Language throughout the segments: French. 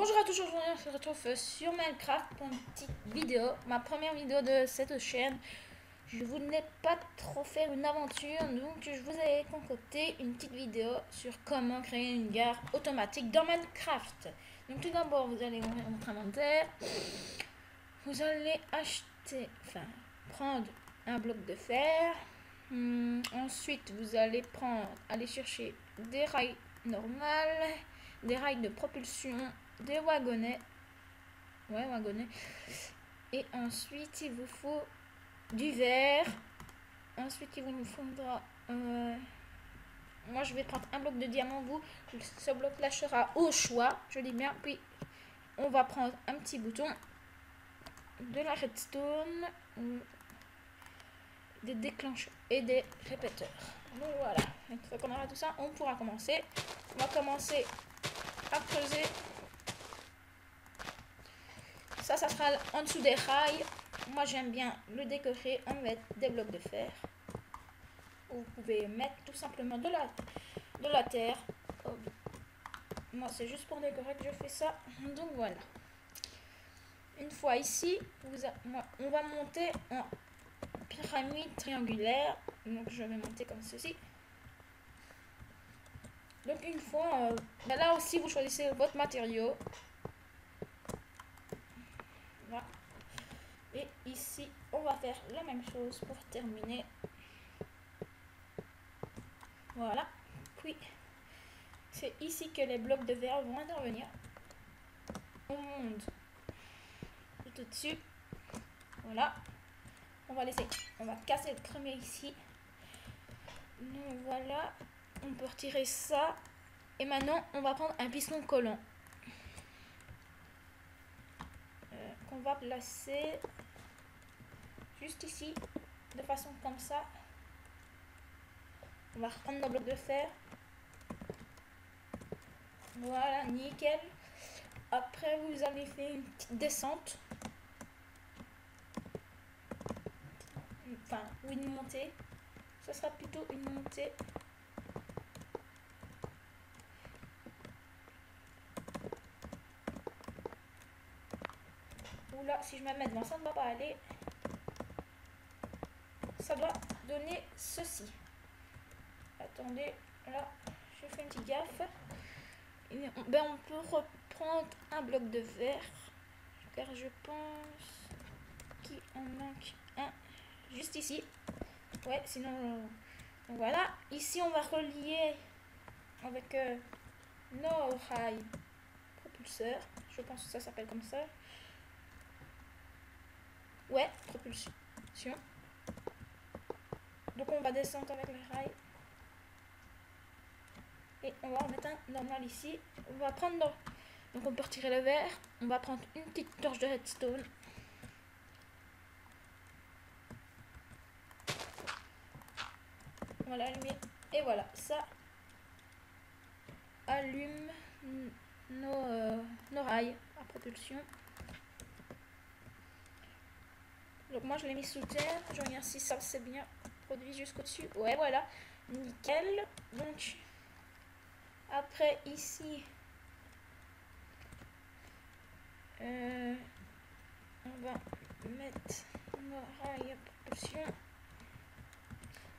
Bonjour à tous, aujourd'hui on se retrouve sur Minecraft pour une petite vidéo, ma première vidéo de cette chaîne. Je voulais pas trop faire une aventure, donc je vous ai concocté une petite vidéo sur comment créer une gare automatique dans Minecraft. Donc tout d'abord vous allez ouvrir votre inventaire, vous allez prendre un bloc de fer. Ensuite vous allez aller chercher des rails normales, des rails de propulsion, des wagonnets. Et ensuite il vous faut du verre. Ensuite il vous faudra moi je vais prendre un bloc de diamant. Ce bloc là sera au choix, je dis bien. Puis on va prendre un petit bouton, de la redstone, des déclencheurs et des répéteurs. Donc voilà, une fois qu'on aura tout ça, on pourra commencer. On va commencer à creuser. Ça sera en dessous des rails. Moi j'aime bien le décorer en mettre des blocs de fer. Vous pouvez mettre tout simplement de la terre. Moi c'est juste pour décorer que je fais ça. Donc voilà. Une fois ici, on va monter en pyramide triangulaire. Donc je vais monter comme ceci. Donc une fois, là aussi vous choisissez votre matériau. Voilà. Et ici, on va faire la même chose pour terminer. Voilà. Puis, c'est ici que les blocs de verre vont intervenir. On monte tout au-dessus. Voilà. On va casser le premier ici. Donc voilà. On peut retirer ça. Et maintenant, on va prendre un piston collant. Qu'on va placer juste ici. De façon comme ça. On va reprendre nos blocs de fer. Voilà, nickel. Après, vous allez faire une petite descente. Enfin, ou une montée. Ce sera plutôt une montée. Oula, si je me mets devant, ça ne va pas aller. Ça doit donner ceci. Attendez, là, je fais une petite gaffe. Et on peut reprendre un bloc de verre. Car je pense qu'il en manque un juste ici. Ouais, sinon... donc voilà. Ici, on va relier avec nos rails propulseurs. Je pense que ça s'appelle comme ça. Ouais, propulsion. Donc on va descendre avec les rails. Et on va en mettre un normal ici. On va prendre... Donc on peut retirer le verre. On va prendre une petite torche de redstone. On va l'allumer. Et voilà, ça allume nos rails à propulsion. Donc moi je l'ai mis sous terre. Je regarde si ça c'est bien produit jusqu'au dessus. Ouais, voilà, nickel. Donc après ici, on va mettre nos rails à propulsion.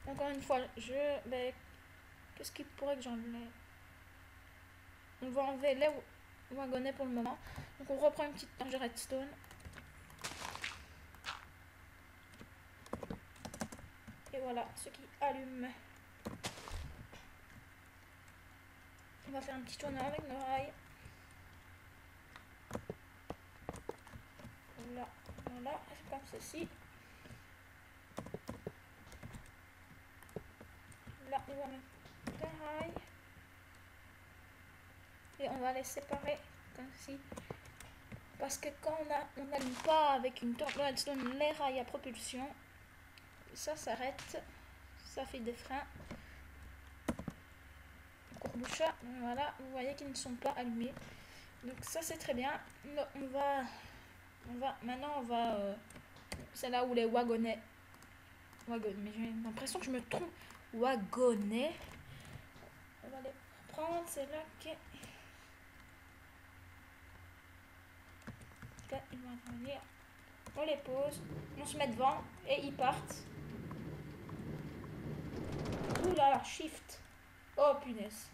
Encore une fois, qu'est-ce qu'il pourrait que j'enlève? On va enlever les wagonnets pour le moment. Donc on reprend une petite torche de redstone. Et voilà, ce qui allume. On va faire un petit tournoi avec nos rails. Voilà, c'est comme ceci. Là, on va mettre les rails. Et on va les séparer comme ceci. Parce que quand on n'allume pas avec une torche de redstone les rails à propulsion, ça s'arrête. Ça fait des freins. Courboucha, voilà, vous voyez qu'ils ne sont pas allumés. Donc ça c'est très bien. Maintenant on va c'est là où les wagonnets. Mais j'ai l'impression que je me trompe. Wagonnets. On va les prendre, c'est là que fait, ils vont intervenir. On les pose, on se met devant et ils partent. Oula, shift. Oh punaise.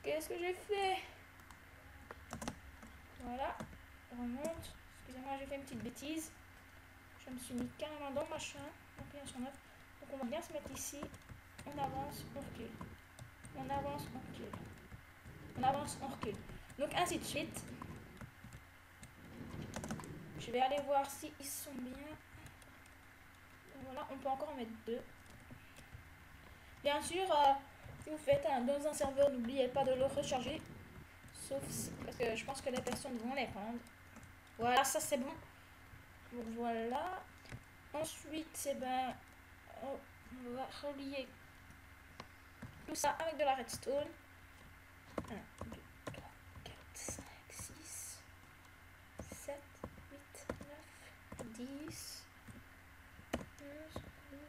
Qu'est-ce que j'ai fait? Voilà, remonte. Excusez-moi, j'ai fait une petite bêtise. Je me suis mis carrément dans le machin. Donc on va bien se mettre ici. On avance, on recule. On avance, on recule. On avance, on recule. Donc ainsi de suite. Je vais aller voir si ils sont bien. Donc, voilà, on peut encore en mettre 2. Bien sûr, si vous faites dans un serveur, n'oubliez pas de le recharger. Sauf si, parce que je pense que les personnes vont les prendre. Voilà, ça c'est bon. Donc voilà. Ensuite, c'est ben, on va relier tout ça avec de la redstone. 1, 2, 3, 4, 5, 6, 7, 8, 9, 10, 11, 12,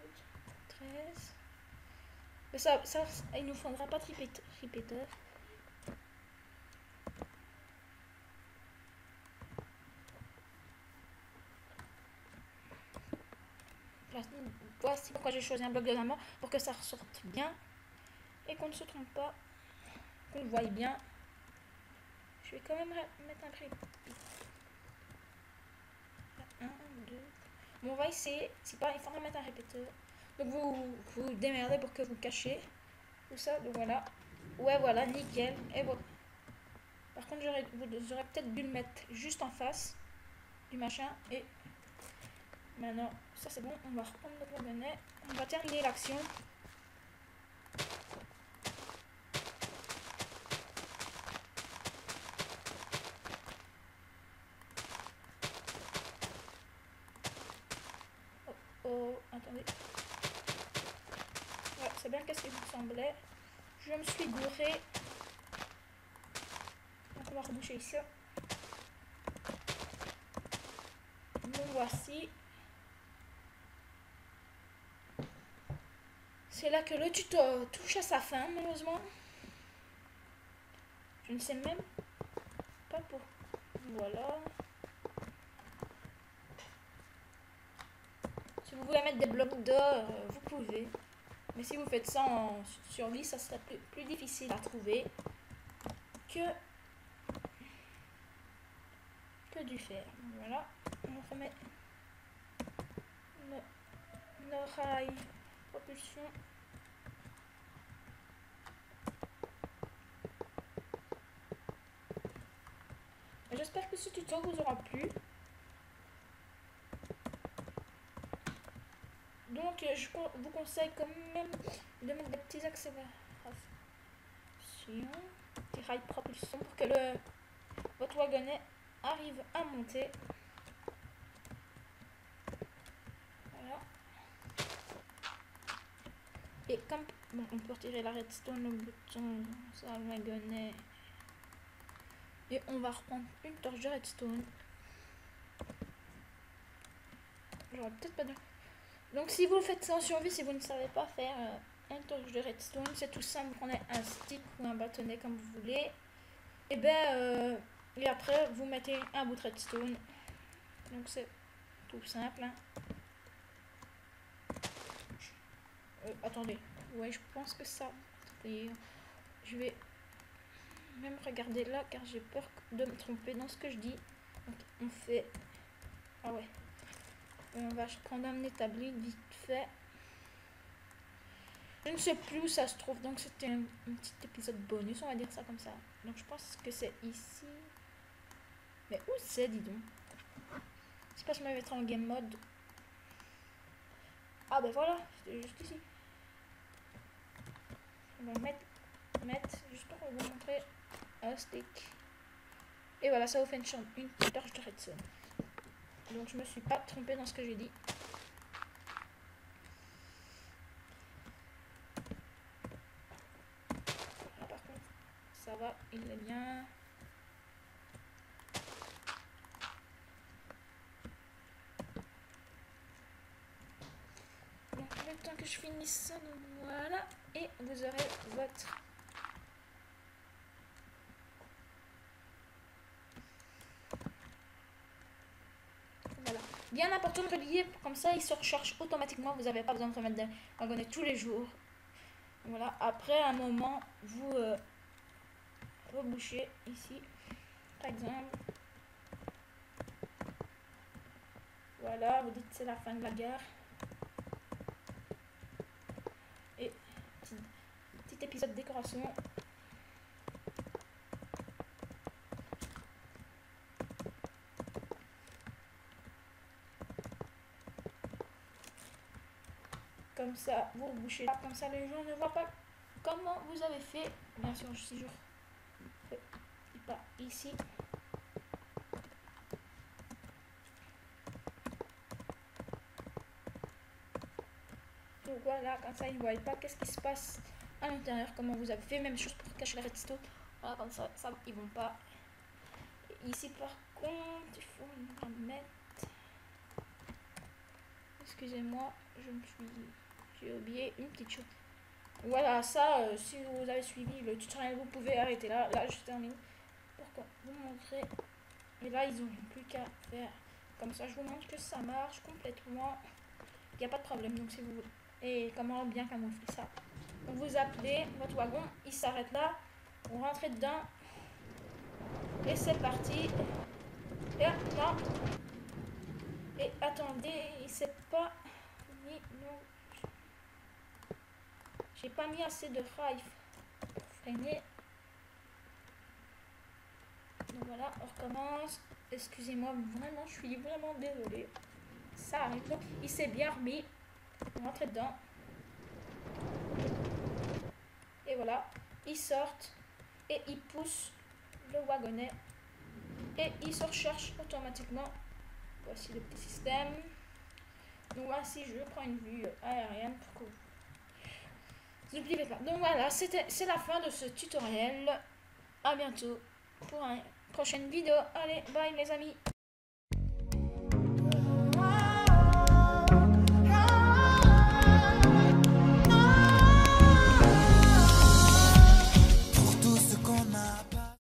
13. Mais ça, il nous faudra pas de répéteur. Voici pourquoi j'ai choisi un bloc de diamant, pour que ça ressorte bien et qu'on ne se trompe pas, qu'on le voie bien. Je vais quand même mettre un répéteur. 1, 2. Bon, on va essayer. Si pas, il faudra mettre un répéteur. Donc vous démerdez pour que vous cachiez tout ça. Donc voilà. Ouais, voilà, nickel. Et voilà. Par contre, vous aurez peut-être dû le mettre juste en face du machin. Et maintenant, ça c'est bon. On va reprendre notre wagonnet. On va terminer l'action. Oh, attendez. Ouais, c'est bien qu'est-ce qu'il vous semblait. Je me suis gouré. Donc on va reboucher ici. Bon, voici. C'est là que le tuto touche à sa fin, malheureusement. Je ne sais même pas pour. Voilà. Si vous voulez mettre des blocs d'or, vous pouvez. Mais si vous faites ça en survie, ça sera plus difficile à trouver que du fer. Voilà. On remet nos rails propulsion. J'espère que ce tuto vous aura plu. Donc je vous conseille quand même de mettre des petits accélérateurs. Des rails propulsion pour que votre wagonnet arrive à monter. Voilà. Et comme bon, on peut retirer la redstone, le bouton, ça, le wagonnet. Et on va reprendre une torche de redstone. J'aurais peut-être pas de. Donc si vous faites ça en survie, si vous ne savez pas faire une torche de redstone, c'est tout simple. Vous prenez un stick ou un bâtonnet comme vous voulez. Et après vous mettez un bout de redstone. Donc c'est tout simple. Hein. Attendez. Ouais, je pense que ça. Je vais même regarder là car j'ai peur de me tromper dans ce que je dis. Donc on fait. Ah ouais. On va prendre un établi vite fait. Je ne sais plus où ça se trouve, donc c'était un petit épisode bonus, on va dire ça comme ça. Donc je pense que c'est ici. Mais où c'est, dis donc? Je sais pas si je me mettre en game mode. Ah ben voilà, c'était juste ici. On va mettre juste pour vous montrer un stick. Et voilà, ça vous fait une torche de redstone. Donc je me suis pas trompée dans ce que j'ai dit. Là, par contre, ça va, il est bien. Donc le temps que je finisse ça, donc voilà. Et vous aurez votre Bien important de relier, comme ça il se recharge automatiquement, vous n'avez pas besoin de remettre des wagonnets tous les jours. Voilà, après un moment, vous rebouchez ici, par exemple. Voilà, vous dites c'est la fin de la gare. Et petit épisode de décoration. Comme ça, vous bouchez là, comme ça les gens ne voient pas comment vous avez fait. Bien sûr, si je fais pas ici. Donc voilà, comme ça ils ne voient pas qu'est-ce qui se passe à l'intérieur, comment vous avez fait. Même chose pour cacher la redstone. Voilà, comme ça ils vont pas. Et ici par contre, il faut mettre. Excusez-moi, j'ai oublié une petite chose. Voilà, ça, si vous avez suivi le tutoriel, vous pouvez arrêter là. Là, je termine. Pourquoi vous montrer. Et là, ils n'ont plus qu'à faire comme ça. Je vous montre que ça marche complètement. Il n'y a pas de problème. Donc, si vous et comment bien camoufler ça. Donc, vous appelez votre wagon. Il s'arrête là. Vous rentrez dedans. Et c'est parti. Et non. Et attendez, il s'est pas mis. Non. J'ai pas mis assez de rails pour freiner. Donc voilà, on recommence. Excusez-moi, vraiment, je suis vraiment désolée. Ça arrive. Donc, il s'est bien remis. On rentre dedans. Et voilà, ils sortent et ils poussent le wagonnet. Et ils se recherchent automatiquement. Voici le petit système. Donc voici, je prends une vue aérienne pour que n'oubliez pas. Donc voilà, c'est la fin de ce tutoriel. À bientôt pour une prochaine vidéo. Allez, bye les amis.